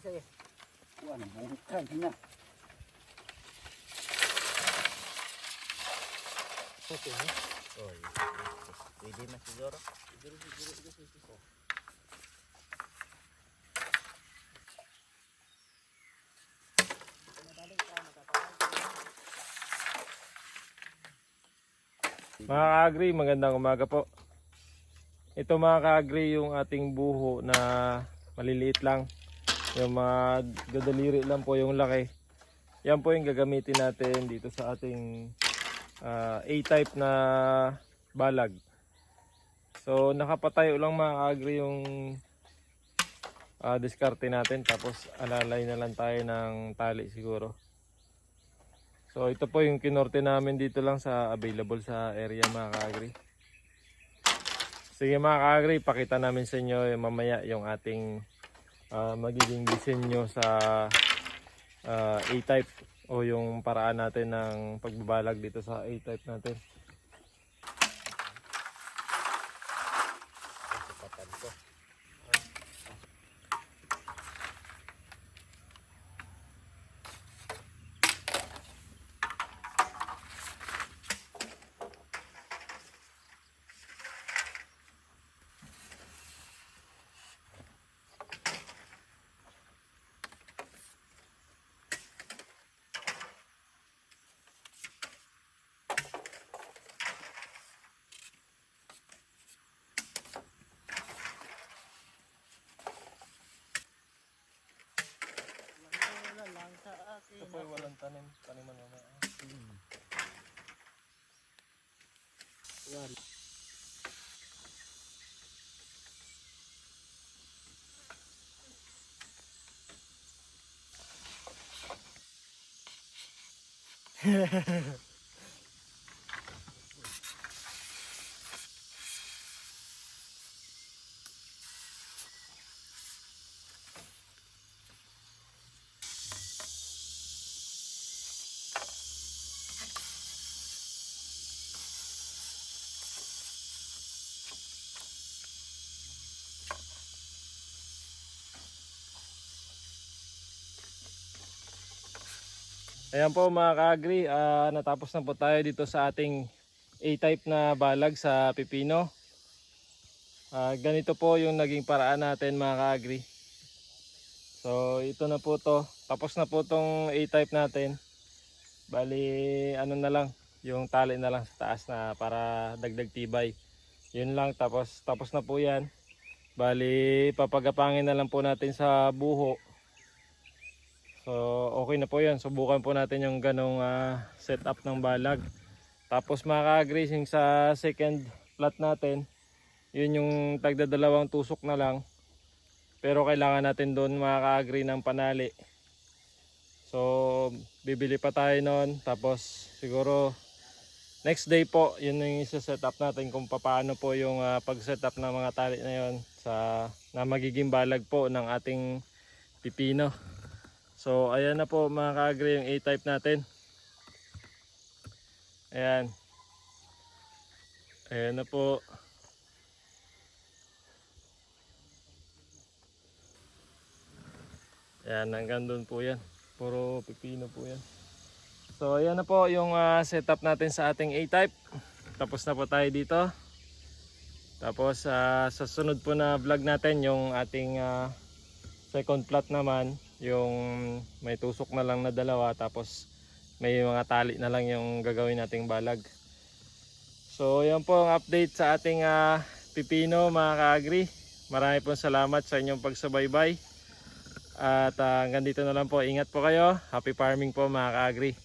Sige. Wah, nabungkag na. Okay. Oh, pwede na siguro. Siguro. Mga ka-agri, magandang umaga po. Ito mga ka-agri yung ating buho na maliliit lang. Yung mga gadaliri lang po yung laki. Yan po yung gagamitin natin dito sa ating A-type na balag. So nakapatayo lang mga ka-agri yung diskarte natin. Tapos alalay na lang tayo ng tali siguro. So ito po yung kinorte namin dito lang sa available sa area mga ka-agri. Sige mga ka-agri, pakita namin sa inyo mamaya yung ating magiging disenyo sa A-type o yung paraan natin ng pagbabalag dito sa A-type natin. Ito po yung walang taniman mamaya. Yan. Ayan po mga ka-agri, natapos na po tayo dito sa ating A-type na balag sa pipino. Ganito po yung naging paraan natin mga ka-agri. So ito na po to, tapos na po tong A-type natin. Bali ano na lang, yung tali na lang sa taas na para dagdag tibay. Yun lang, tapos na po yan. Bali papagapangin na lang po natin sa buho. So okay na po yan, subukan po natin yung ganong setup ng balag. Tapos mga ka-agri, sa second plot natin, yun yung tagdadalawang tusok na lang. Pero kailangan natin doon mga ka-agri ng panali. So bibili pa tayo noon, tapos siguro next day po yun yung isa-setup natin kung paano po yung pag-setup ng mga tali na yun na magiging balag po ng ating pipino. So ayan na po mga ka-agri yung A-type natin. Ayan. Ayan na po. Ayan, hanggang doon po yan. Puro pipino po yan. So ayan na po yung setup natin sa ating A-type. Tapos na po tayo dito. Tapos sa sunod po na vlog natin yung ating second plot naman, yung may tusok na lang na dalawa, tapos may mga tali na lang yung gagawin nating balag. So yan po ang update sa ating pipino mga ka-agri. Marami pong salamat sa inyong pagsubaybay. At hanggang dito na lang po. Ingat po kayo. Happy farming po mga ka-agri.